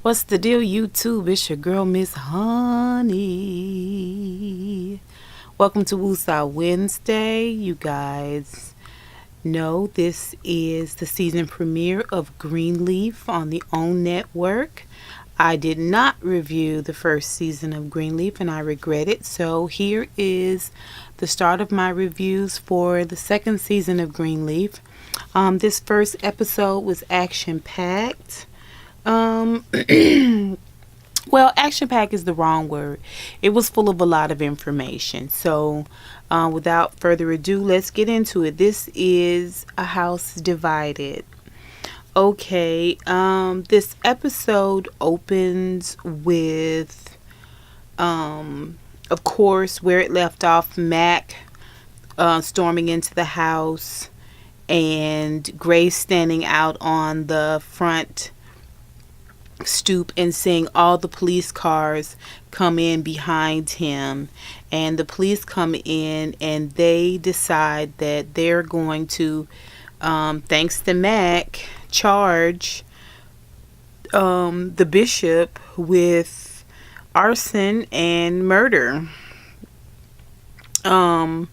What's the deal, YouTube? It's your girl, Miss Honey. Welcome to Woosah Wednesday. You guys know this is the season premiere of Greenleaf on the OWN network. I did not review the first season of Greenleaf and I regret it. So here is the start of my reviews for the second season of Greenleaf. This first episode was action-packed. Well, action pack is the wrong word. It was full of a lot of information. So, without further ado, let's get into it. This is A House Divided. Okay, this episode opens with, of course, where it left off, Mac storming into the house and Grace standing out on the front stoop and seeing all the police cars come in behind him, and the police come in and they decide that they're going to thanks to Mac, charge the bishop with arson and murder, or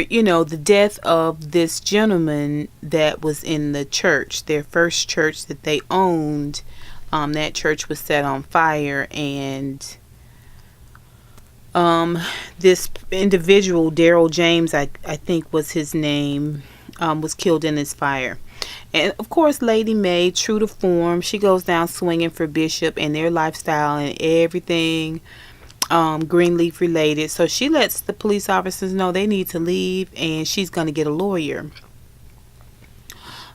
the death of this gentleman that was in the church, their first church that they owned. That church was set on fire, and this individual, Daryl James, I think was his name, was killed in this fire. And of course, Lady May, true to form, she goes down swinging for Bishop and their lifestyle and everything Greenleaf related. So she lets the police officers know they need to leave, and she's going to get a lawyer.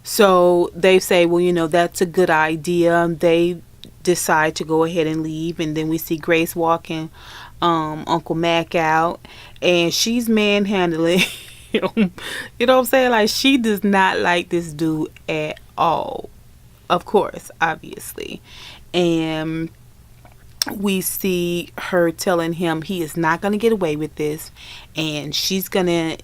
So they say, well, that's a good idea. They decide to go ahead and leave. And then we see Grace walking Uncle Mac out. And she's manhandling him. You know what I'm saying? Like, she does not like this dude at all. Of course, obviously. And we see her telling him he is not going to get away with this. And she's going to,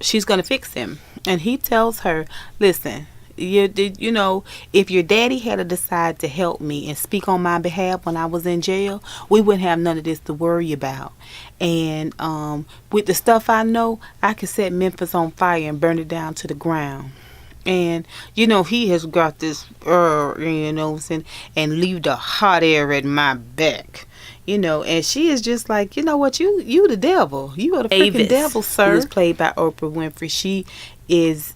she's going to fix him. And he tells her, listen, if your daddy had to decide to help me and speak on my behalf when I was in jail, we wouldn't have none of this to worry about. And with the stuff I know, I could set Memphis on fire and burn it down to the ground. And, he has got this, and leave the hot air at my back. And she is just like, what, you the devil. You are the freaking devil, sir. Who is played by Oprah Winfrey. She is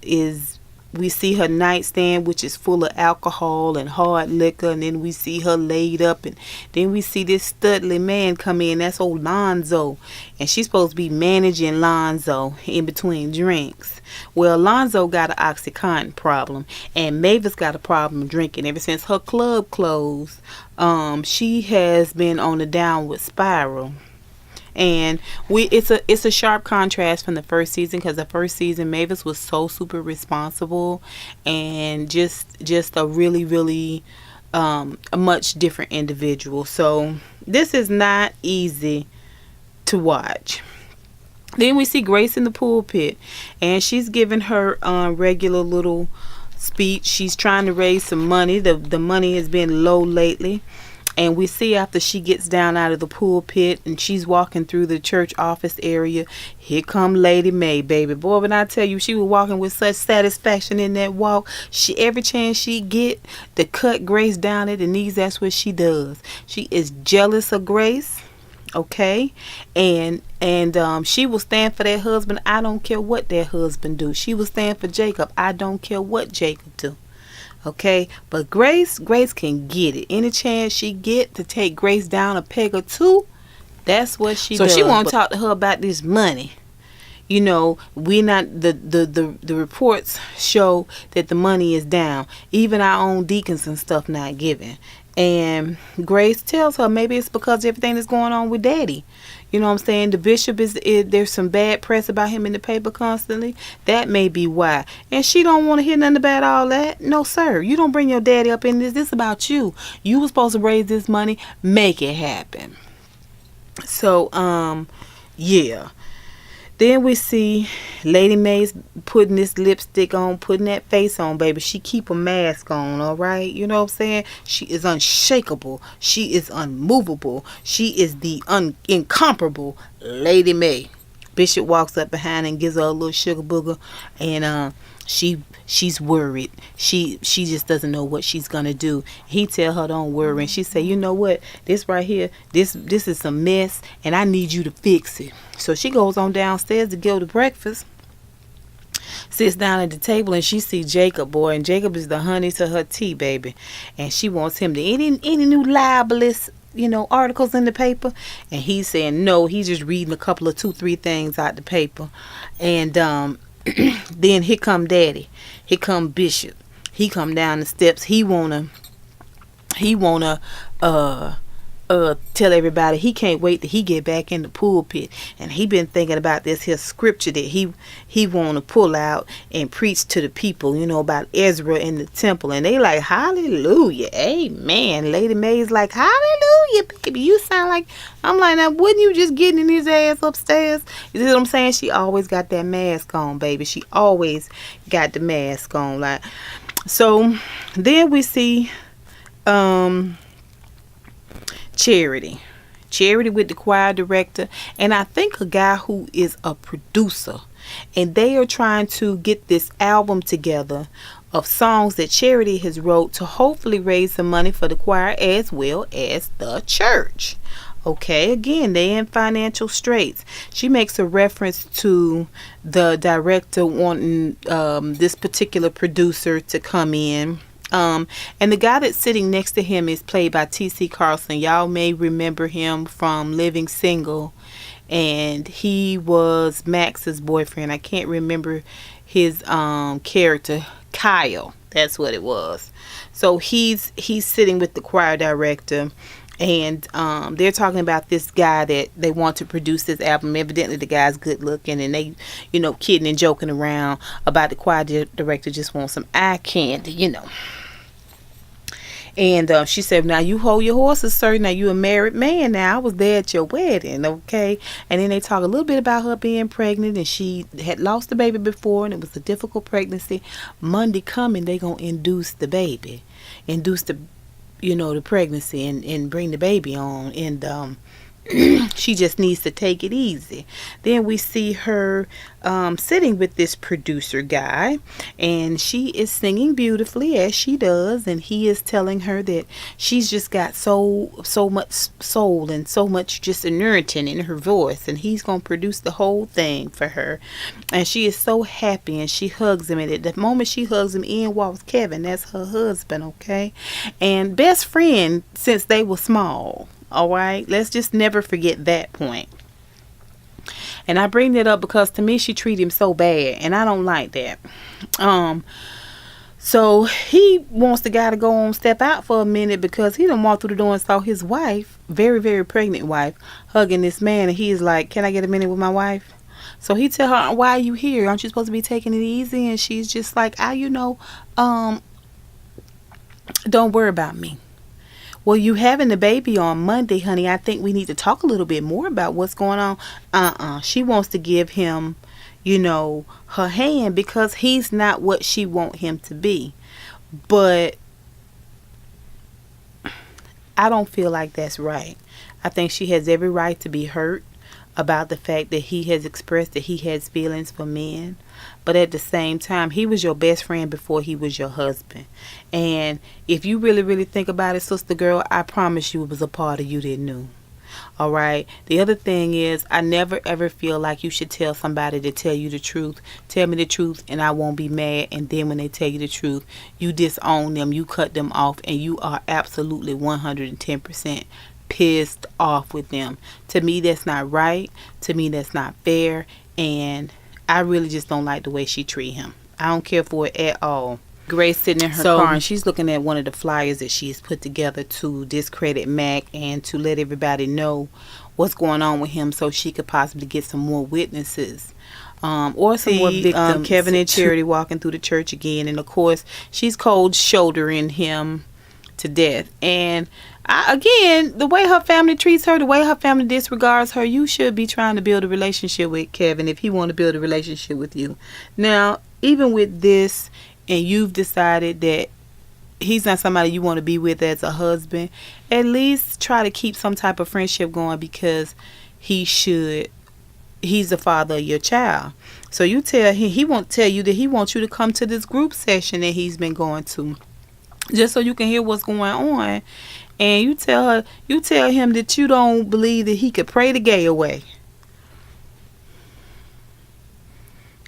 we see her nightstand, which is full of alcohol and hard liquor, and then we see her laid up, and then we see this studly man come in. That's old Lonzo, and she's supposed to be managing Lonzo in between drinks. Well, Lonzo got an OxyContin problem, and Mavis got a problem drinking. Ever since her club closed, she has been on a downward spiral. And it's a sharp contrast from the first season, because the first season Mavis was so super responsible and just a really, really a much different individual. So this is not easy to watch. Then we see Grace in the pulpit, and she's giving her regular little speech. She's trying to raise some money. The money has been low lately. And we see after she gets down out of the pulpit and she's walking through the church office area, here come Lady May, baby. Boy, when I tell you, she was walking with such satisfaction in that walk. Every chance she get to cut Grace down at the knees, that's what she does. She is jealous of Grace, okay? And she will stand for that husband. I don't care what that husband do. She will stand for Jacob. I don't care what Jacob do. Okay, but Grace can get it. Any chance she get to take Grace down a peg or two, that's what she does. So she won't talk to her about this money. We not the reports show that the money is down. Even our own deacons and stuff not giving. And Grace tells her maybe it's because of everything that's going on with Daddy. You know what I'm saying? The bishop is there's some bad press about him in the paper constantly. That may be why. And she don't want to hear nothing about all that. No, sir. You don't bring your daddy up in this. This is about you. You were supposed to raise this money. Make it happen. So, yeah. Then we see Lady Mae's putting this lipstick on, putting that face on, baby. She keep a mask on, all right? You know what I'm saying? She is unshakable. She is unmovable. She is the incomparable Lady Mae. Bishop walks up behind and gives her a little sugar booger, and she's worried. She just doesn't know what she's gonna do. He tell her don't worry, and she say, you know what, this right here, this is a mess, and I need you to fix it. So she goes on downstairs to go to breakfast, sits down at the table, and she see Jacob, boy, and Jacob is the honey to her tea, baby, and she wants him to any new libelous articles in the paper, and he's saying no. He's just reading a couple of 2-3 things out the paper, and then here come Daddy, here come Bishop. He come down the steps. He wanna tell everybody he can't wait till he get back in the pulpit, and he been thinking about this here scripture that he want to pull out and preach to the people, about Ezra in the temple, and they like, hallelujah, amen. Lady Mae's like, hallelujah, baby, you sound like, I'm like, now wouldn't you just get in his ass upstairs? You see what I'm saying? She always got that mask on, baby. She always got the mask on. Like, so then we see Charity with the choir director, and I think a guy who is a producer, and they are trying to get this album together of songs that Charity has wrote to hopefully raise some money for the choir as well as the church. Okay, again, they in financial straits. She makes a reference to the director wanting this particular producer to come in. And the guy that's sitting next to him is played by T.C. Carlson. Y'all may remember him from Living Single, and he was Max's boyfriend. I can't remember his character. Kyle, that's what it was. So he's sitting with the choir director, and they're talking about this guy that they want to produce this album. Evidently the guy's good looking, and they kidding and joking around about the choir director just wants some eye candy. And she said, now you hold your horses, sir. Now you a married man. Now I was there at your wedding, okay? And then they talk a little bit about her being pregnant, and she had lost the baby before, and it was a difficult pregnancy. Monday coming, they gonna induce the baby, induce the pregnancy, and bring the baby on, and she just needs to take it easy. Then we see her sitting with this producer guy, and she is singing beautifully as she does, and he is telling her that she's just got so much soul and so much just anointing in her voice, and he's gonna produce the whole thing for her. And she is so happy, and she hugs him, and at the moment she hugs him, in walks Kevin. That's her husband, okay, and best friend since they were small. All right, let's just never forget that point. And I bring that up because to me she treated him so bad, and I don't like that. So he wants the guy to go on, step out for a minute, because he done walked through the door and saw his wife, very, very pregnant wife, hugging this man, and he's like, can I get a minute with my wife? So he tell her, why are you here? Aren't you supposed to be taking it easy? And she's just like, don't worry about me. Well, you having the baby on Monday, honey. I think we need to talk a little bit more about what's going on. She wants to give him, her hand, because he's not what she want him to be. But I don't feel like that's right. I think she has every right to be hurt about the fact that he has expressed that he has feelings for men. But at the same time, he was your best friend before he was your husband. And if you really, really think about it, sister girl, I promise you it was a part of you that knew. All right. The other thing is, I never ever feel like you should tell somebody to tell you the truth. Tell me the truth and I won't be mad. And then when they tell you the truth, you disown them, you cut them off, and you are absolutely 110% pissed off with them. To me, that's not right. To me, that's not fair. And I really just don't like the way she treat him. I don't care for it at all. Grace sitting in her car, and she's looking at one of the flyers that she's put together to discredit Mac and to let everybody know what's going on with him, so she could possibly get some more witnesses. Or some more victims. Kevin and Charity walking through the church again, and of course she's cold shouldering him to death. And Again, the way her family treats her, the way her family disregards her, you should be trying to build a relationship with Kevin if he want to build a relationship with you. Now, even with this, and you've decided that he's not somebody you want to be with as a husband, at least try to keep some type of friendship going, because he's the father of your child. So you tell him, he won't tell you that he wants you to come to this group session that he's been going to, just so you can hear what's going on. And you tell him that you don't believe that he could pray the gay away.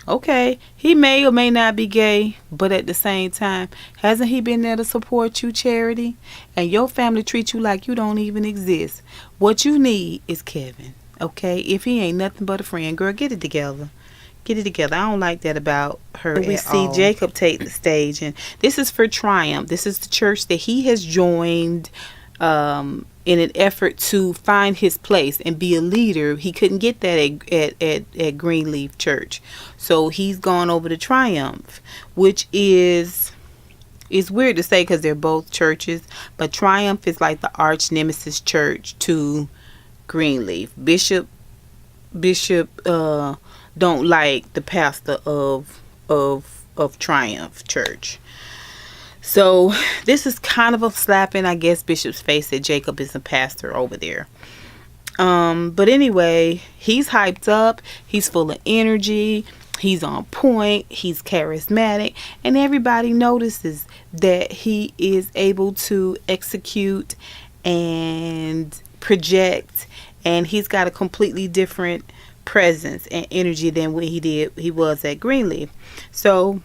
Okay, he may or may not be gay, but at the same time, hasn't he been there to support you, Charity? And your family treats you like you don't even exist. What you need is Kevin, okay? If he ain't nothing but a friend, girl, get it together. Get it together. I don't like that about her. We see Jacob take the stage, and this is for Triumph. This is the church that he has joined in an effort to find his place and be a leader. He couldn't get that at Greenleaf Church, so he's gone over to Triumph, which is weird to say because they're both churches, but Triumph is like the arch nemesis church to Greenleaf. Bishop don't like the pastor of Triumph Church. So this is kind of a slap in, I guess, Bishop's face that Jacob is a pastor over there. But anyway, he's hyped up. He's full of energy. He's on point. He's charismatic. And everybody notices that he is able to execute and project. And he's got a completely different presence and energy than what he was at Greenleaf. So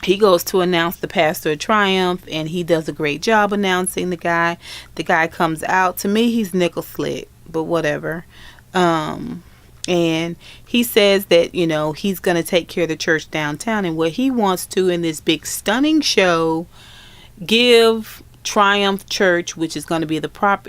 he goes to announce the pastor of Triumph, and he does a great job announcing the guy. The guy comes out. To me, he's nickel slick, but whatever. And he says that, he's going to take care of the church downtown, and what he wants to, in this big stunning show, give Triumph Church, which is going to be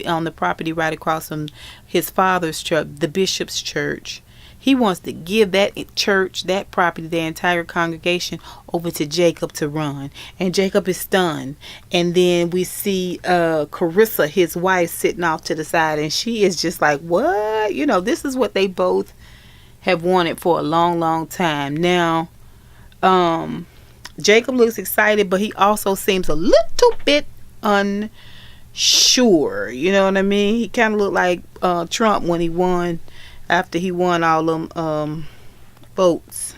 on the property right across from his father's church, the bishop's church. He wants to give that church, that property, the entire congregation over to Jacob to run. And Jacob is stunned. And then we see Carissa, his wife, sitting off to the side. And she is just like, what? This is what they both have wanted for a long, long time. Now, Jacob looks excited, but he also seems a little bit unsure. You know what I mean? He kind of looked like Trump when he won. After he won all them votes.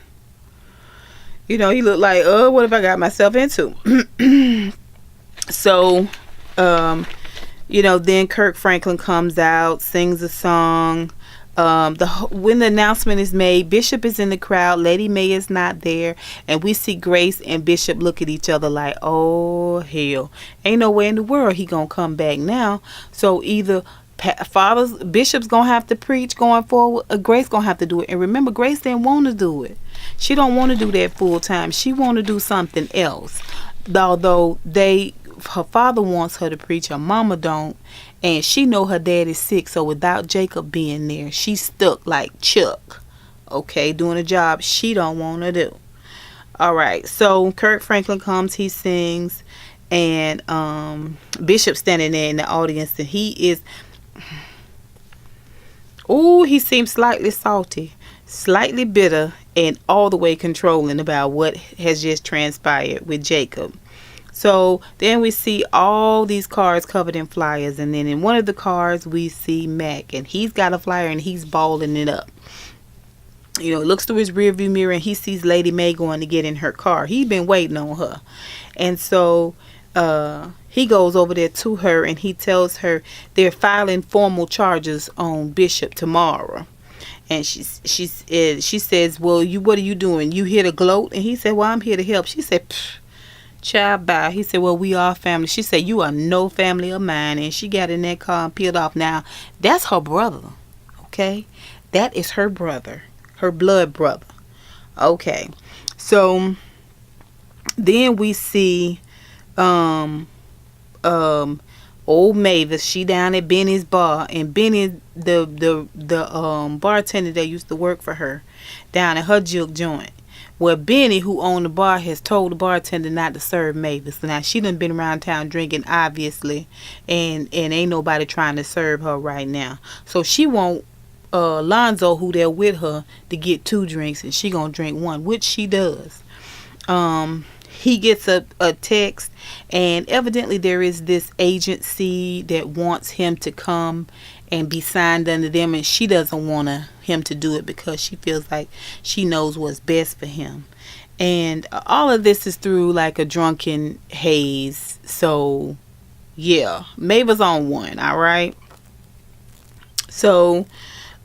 He looked like, what have I got myself into? So, then Kirk Franklin comes out, sings a song. When the announcement is made, Bishop is in the crowd, Lady May is not there, and we see Grace and Bishop look at each other like, oh, hell. Ain't no way in the world he gonna come back now. So either Bishop's gonna have to preach going forward, Grace gonna have to do it. And remember, Grace didn't want to do it. She don't want to do that full time. She want to do something else. Although her father wants her to preach, her mama don't, and she know her dad is sick. So without Jacob being there, she's stuck like Chuck, okay, doing a job she don't want to do. All right, so Kirk Franklin comes, he sings, and Bishop standing there in the audience, and he seems slightly salty, slightly bitter, and all the way controlling about what has just transpired with Jacob. So then we see all these cars covered in flyers, and then in one of the cars we see Mac, and he's got a flyer and he's balling it up. Looks through his rearview mirror and he sees Lady May going to get in her car. He's been waiting on her, and so he goes over there to her and he tells her they're filing formal charges on Bishop tomorrow. And she says, well, what are you doing? You here to gloat? And he said, well, I'm here to help. She said, child, bye. He said, well, we are family. She said, you are no family of mine. And she got in that car and peeled off. Now, that's her brother, okay? That is her brother, her blood brother. Okay. So then we see old Mavis, she down at Benny's bar, and Benny, the bartender that used to work for her down at her juke joint, Well, Benny, who owned the bar, has told the bartender not to serve Mavis. Now she done been around town drinking, obviously, and ain't nobody trying to serve her right now. So she want Lonzo, who there with her, to get 2 drinks, and she gonna drink 1, which she does. He gets a text, and evidently there is this agency that wants him to come and be signed under them, and she doesn't want him to do it because she feels like she knows what's best for him. And all of this is through like a drunken haze. So yeah, Mavis on 1. All right. So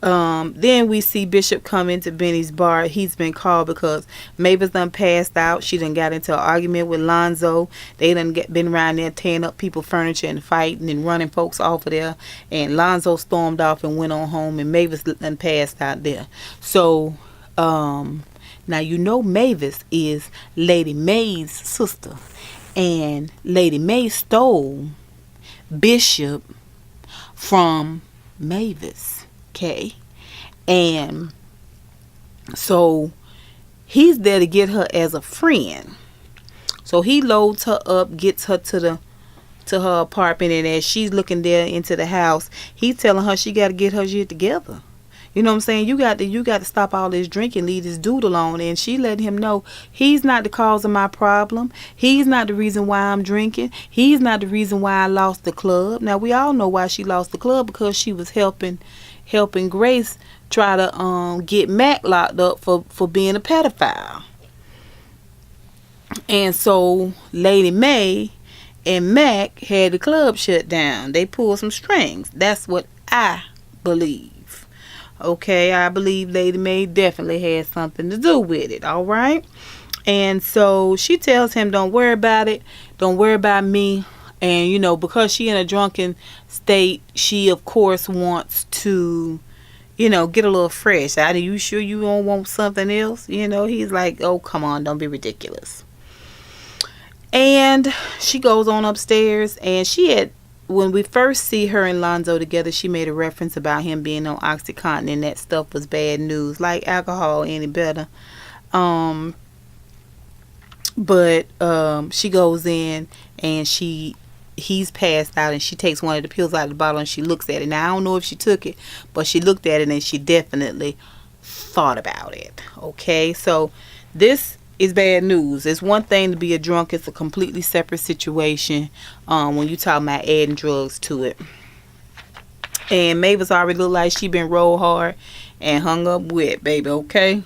then we see Bishop come into Benny's bar. He's been called because Mavis done passed out. She done got into an argument with Lonzo. They done been around there tearing up people's furniture and fighting and running folks off of there. And Lonzo stormed off and went on home, and Mavis done passed out there. So now you know Mavis is Lady May's sister, and Lady May stole Bishop from Mavis. Okay, and so he's there to get her as a friend. So he loads her up, gets her to her apartment, and as she's looking there into the house, he's telling her she got to get her shit together. You know what I'm saying? You got to stop all this drinking, leave this dude alone. And she let him know he's not the cause of my problem. He's not the reason why I'm drinking. He's not the reason why I lost the club. Now we all know why she lost the club, because she was helping Grace try to get Mac locked up for being a pedophile. And so Lady May and Mac had the club shut down. They pulled some strings. That's what I believe. Okay, I believe Lady May definitely had something to do with it. All right. And so she tells him, don't worry about it. Don't worry about me. And, you know, because she in a drunken state, she, of course, wants to, you know, get a little fresh. Are you sure you don't want something else? You know, he's like, oh, come on, don't be ridiculous. And she goes on upstairs, and when we first see her and Lonzo together, she made a reference about him being on OxyContin, and that stuff was bad news, like alcohol any better. But she goes in, and he's passed out, and she takes one of the pills out of the bottle, and she looks at it. Now I don't know if she took it, but she looked at it, and she definitely thought about it. Okay, so this is bad news. It's one thing to be a drunk. It's a completely separate situation when you talk about adding drugs to it. And Mavis already look like she been rolled hard and hung up wet, baby. Okay.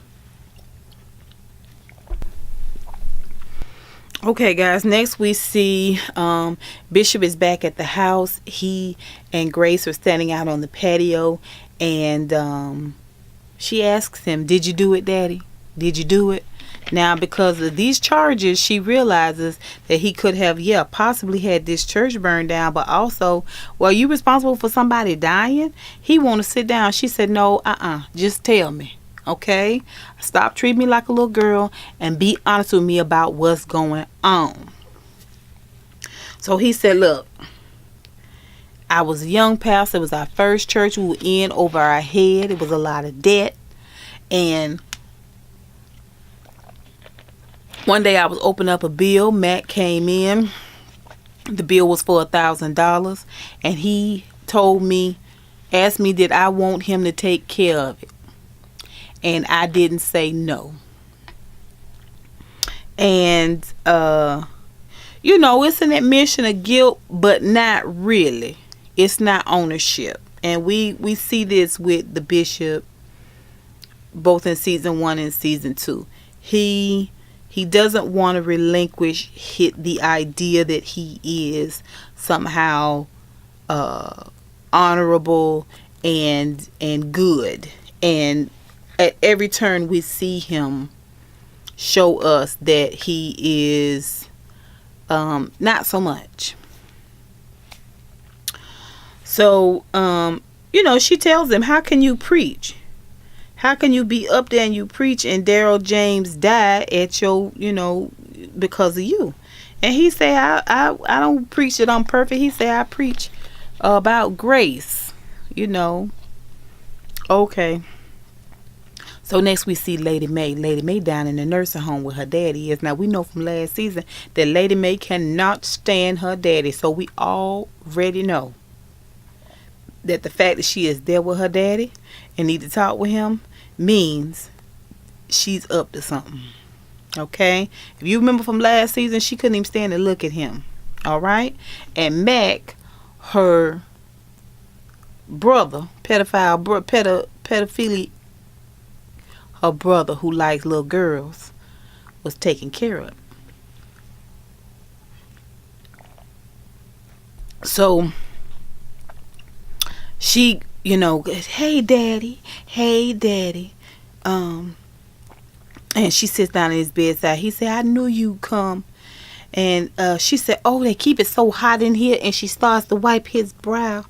Okay, guys, next we see Bishop is back at the house. He and Grace are standing out on the patio, and she asks him, did you do it, Daddy? Did you do it? Now, because of these charges, she realizes that he could have, possibly had this church burned down, but also, well, you responsible for somebody dying? He want to sit down. She said, no, just tell me. Okay, stop treating me like a little girl and be honest with me about what's going on. So he said, look, I was a young pastor. It was our first church. We were in over our head. It was a lot of debt. And one day I was opening up a bill. Matt came in. The bill was for $1,000. And he asked me, did I want him to take care of it? And I didn't say no. And, you know, it's an admission of guilt, but not really. It's not ownership. And we see this with the bishop, both in season 1 and season 2. He doesn't want to relinquish the idea that he is somehow honorable and good. And at every turn we see him show us that he is not so much. So, you know, she tells him, how can you preach? How can you be up there and you preach and Daryl James died at your, you know, because of you? And he say, I don't preach that I'm perfect. He say, I preach about grace, you know. Okay. So next we see Lady May. Lady May down in the nursing home where her daddy is. Now we know from last season that Lady May cannot stand her daddy. So we already know that the fact that she is there with her daddy and need to talk with him means she's up to something. Okay? If you remember from last season, she couldn't even stand to look at him. Alright? And Mac, her brother, pedophilia, her brother who likes little girls, was taken care of. So she, hey daddy, and she sits down at his bedside. He said, I knew you'd come. And she said, oh, they keep it so hot in here. And she starts to wipe his brow.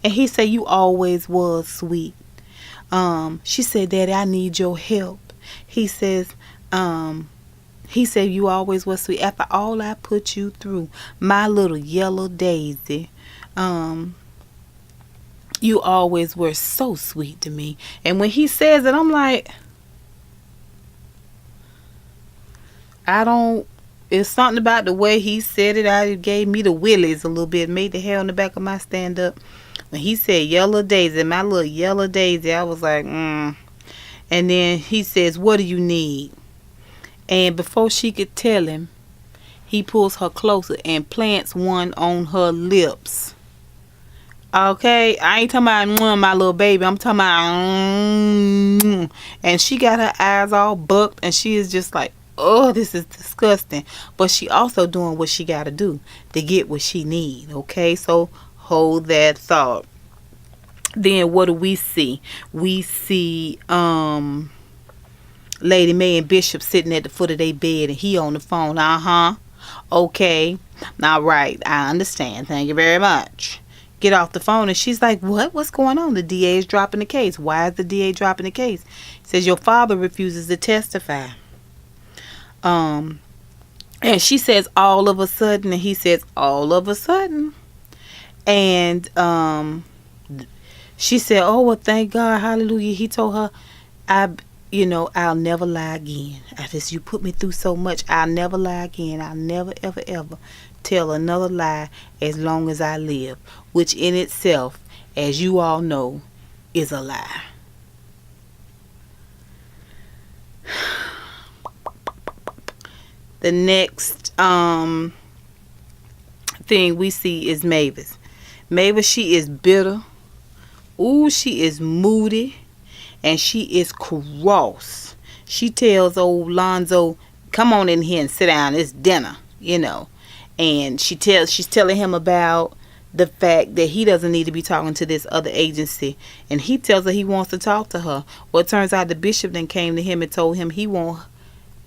And he said, you always was sweet. She said, Daddy, I need your help. He said, you always was sweet. After all I put you through, my little yellow daisy, you always were so sweet to me. And when he says it, I'm like, it's something about the way he said it. It gave me the willies a little bit. Made the hair on the back of my stand up. When he said yellow daisy, my little yellow daisy, I was like, And then he says, what do you need? And before she could tell him, he pulls her closer and plants one on her lips. Okay, I ain't talking about my little baby. I'm talking about and she got her eyes all bucked and she is just like, oh, this is disgusting. But she also doing what she got to do to get what she need. Okay, so hold that thought. Then what do we see? We see Lady May and Bishop sitting at the foot of their bed and he on the phone. Okay, all right, I understand. Thank you very much. Get off the phone and she's like, what's going on? The DA is dropping the case. Why is the DA dropping the case? He says your father refuses to testify. And she says all of a sudden, and he says all of a sudden. And she said, oh, well, thank God, hallelujah. He told her, I'll never lie again. You put me through so much, I'll never lie again. I'll never, ever, ever tell another lie as long as I live, which in itself, as you all know, is a lie. The next thing we see is Mavis. Mavis, she is bitter. Ooh, she is moody. And she is cross. She tells old Lonzo, come on in here and sit down. It's dinner, And she's telling him about the fact that he doesn't need to be talking to this other agency. And he tells her he wants to talk to her. Well, it turns out the bishop then came to him and told him he wants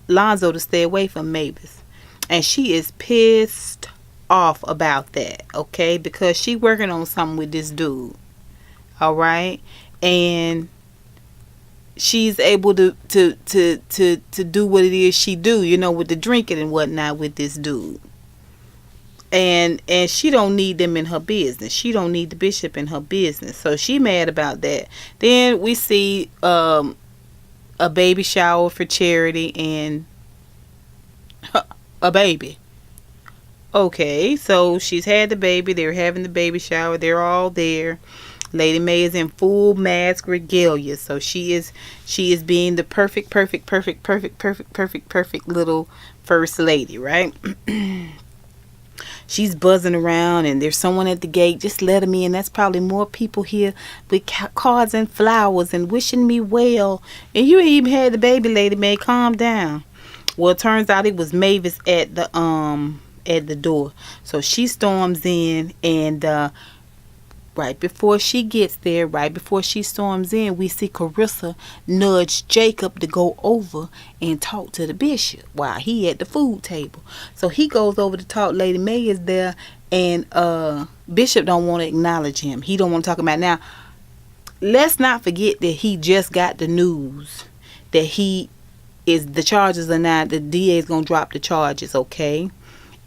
Lonzo to stay away from Mavis. And she is pissed off about that, okay? Because she working on something with this dude. Alright? And she's able to do what it is she do, with the drinking and whatnot with this dude. And she don't need them in her business. She don't need the bishop in her business. So she mad about that. Then we see a baby shower for Charity and a baby. Okay, so she's had the baby. They're having the baby shower. They're all there. Lady May is in full mask regalia. So she is being the perfect little first lady, right? She's buzzing around and there's someone at the gate. Just let them in. That's probably more people here with cards and flowers and wishing me well. And you ain't even had the baby, Lady May. Calm down. Well, it turns out it was Mavis at the door. So she storms in and right before she gets there, right before she storms in, we see Carissa nudge Jacob to go over and talk to the bishop while he at the food table. So he goes over to talk. Lady May is there, and Bishop don't want to acknowledge him. He don't want to talk about it. Now. Let's not forget that he just got the news that the charges are not, the DA is going to drop the charges, okay?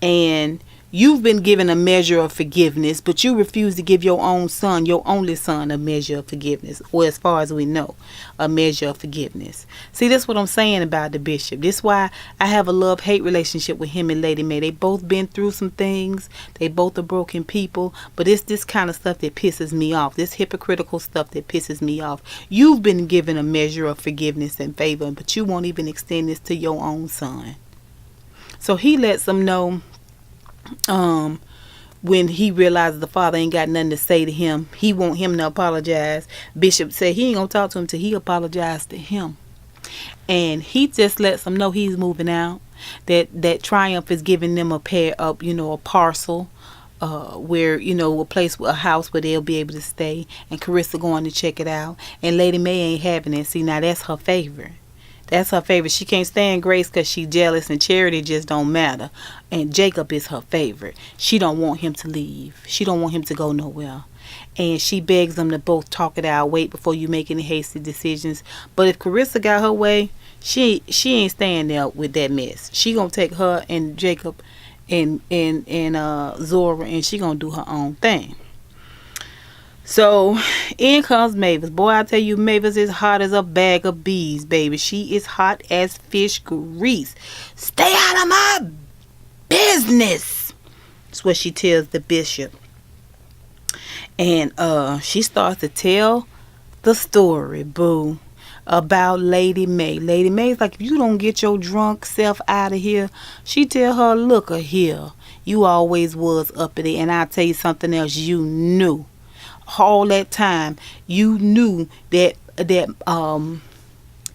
And You've been given a measure of forgiveness, but you refuse to give your own son, your only son, a measure of forgiveness, or as far as we know, a measure of forgiveness. See, that's what I'm saying about the bishop. This is why I have a love-hate relationship with him and Lady Mae. They both been through some things. They both are broken people, but it's this kind of stuff that pisses me off. This hypocritical stuff that pisses me off. You've been given a measure of forgiveness and favor, but you won't even extend this to your own son. So he lets them know, when he realizes the father ain't got nothing to say to him, he want him to apologize. Bishop said he ain't gonna talk to him till he apologized to him. And he just lets them know he's moving out. That Triumph is giving them a pair of, a parcel, where, a place, a house where they'll be able to stay. And Carissa going to check it out. And Lady Mae ain't having it. See, now that's her favorite. That's her favorite. She can't stand Grace because she's jealous, and Charity just don't matter. And Jacob is her favorite. She don't want him to leave. She don't want him to go nowhere. And she begs them to both talk it out. Wait before you make any hasty decisions. But if Carissa got her way, she ain't staying there with that mess. She gonna take her and Jacob and Zora, and she gonna do her own thing. So, in comes Mavis. Boy, I tell you, Mavis is hot as a bag of bees, baby. She is hot as fish grease. Stay out of my business. That's what she tells the bishop. And she starts to tell the story, boo, about Lady Mae. Lady Mae's like, if you don't get your drunk self out of here, she tell her, look here, you always was uppity, and I'll tell you something else, you knew. All that time you knew that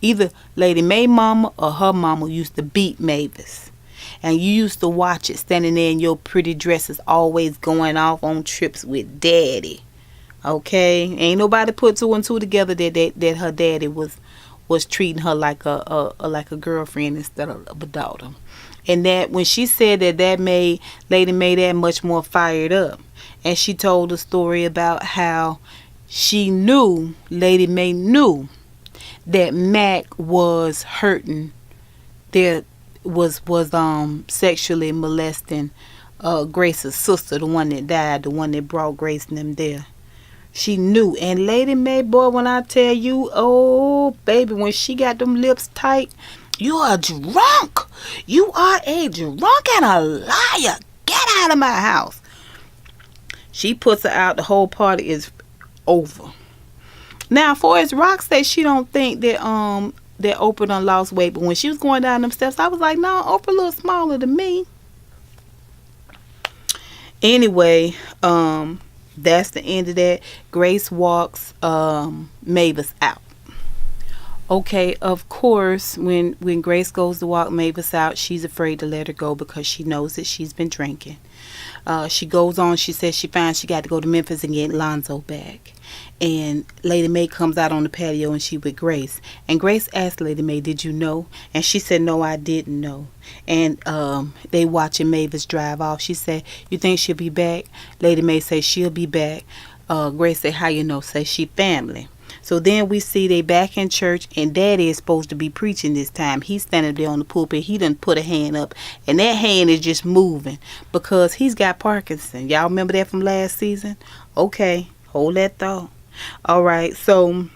either Lady Mae mama or her mama used to beat Mavis, and you used to watch it standing there in your pretty dresses, always going off on trips with daddy. Okay, ain't nobody put two and two together that her daddy was treating her like a girlfriend instead of a daughter. And that when she said that made Lady Mae that much more fired up. And she told a story about how she knew, Lady Mae knew, that Mac was hurting, was sexually molesting Grace's sister, the one that died, the one that brought Grace and them there. She knew. And Lady Mae, boy, when I tell you, oh baby, when she got them lips tight, you are drunk. You are a drunk and a liar. Get out of my house. She puts her out. The whole party is over. Now, for as Rock says, she don't think that Oprah done lost weight. But when she was going down them steps, I was like, no, Oprah a little smaller than me. Anyway, that's the end of that. Grace walks Mavis out. Okay, of course, when Grace goes to walk Mavis out, she's afraid to let her go because she knows that she's been drinking. She goes on, she says she finds she got to go to Memphis and get Lonzo back. And Lady Mae comes out on the patio and she with Grace. And Grace asked Lady Mae, did you know? And she said, no, I didn't know. And they watching Mavis drive off. She said, you think she'll be back? Lady Mae says she'll be back. Grace said, how you know? Say she family. So then we see they back in church, and Daddy is supposed to be preaching this time. He's standing there on the pulpit. He done put a hand up, and that hand is just moving because he's got Parkinson. Y'all remember that from last season? Okay, hold that thought. All right, so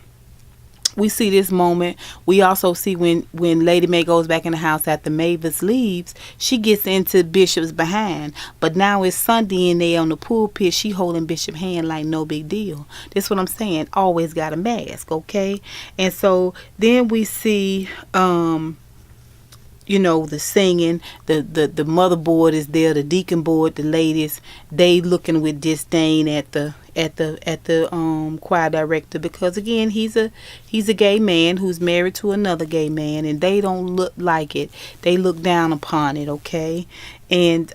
we see this moment. We also see when Lady Mae goes back in the house after Mavis leaves, she gets into Bishop's behind. But now it's Sunday and they on the pulpit. She holding Bishop's hand like no big deal. That's what I'm saying. Always got a mask, okay? And so then we see the singing, the motherboard is there, the deacon board, the ladies, they looking with disdain at the choir director because again he's a gay man who's married to another gay man, and they don't look like it. They look down upon it, okay? And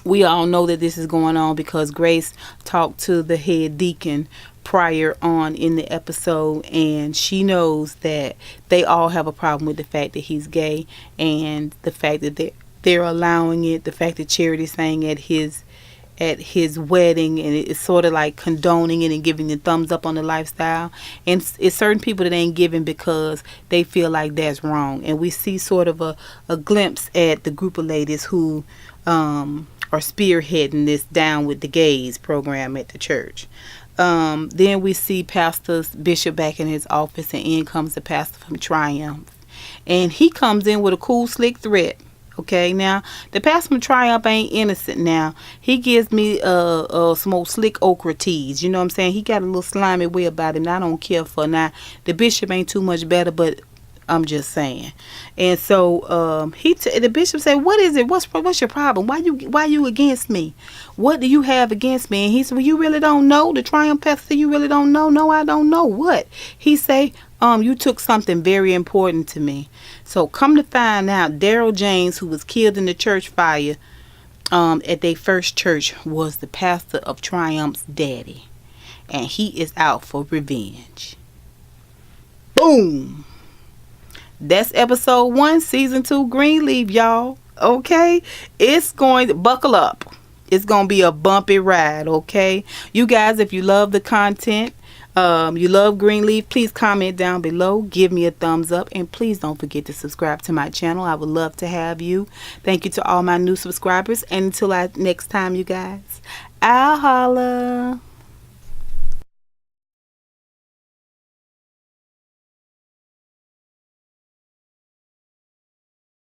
we all know that this is going on because Grace talked to the head deacon prior on in the episode, and she knows that they all have a problem with the fact that he's gay and the fact that they're allowing it, the fact that Charity sang at at his wedding, and it's sort of like condoning it and giving the thumbs up on the lifestyle. And it's certain people that ain't giving because they feel like that's wrong. And we see sort of a glimpse at the group of ladies who are spearheading this Down with the Gays program at the church. Then we see Pastor Bishop back in his office, and in comes the pastor from Triumph. And he comes in with a cool, slick threat. Okay, now the pastor from Triumph ain't innocent. Now he gives me some old slick okra teas. You know what I'm saying? He got a little slimy way about him, and I don't care for. Now the bishop ain't too much better, but I'm just saying. And so the bishop said, "What is it? What's your problem? Why you against me? What do you have against me?" And he said, "Well, you really don't know." The Triumph pastor said, "You really don't know?" "No, I don't know." "What?" He say, "You took something very important to me." So come to find out, Daryl James, who was killed in the church fire at their first church, was the pastor of Triumph's daddy, and he is out for revenge. Boom. That's episode 1, season 2, Greenleaf, y'all. Okay, it's going to buckle up. It's going to be a bumpy ride. Okay, you guys, if you love the content, you love Greenleaf, please comment down below, give me a thumbs up, and please don't forget to subscribe to my channel. I would love to have you. Thank you to all my new subscribers, and until next time, you guys, I'll holla.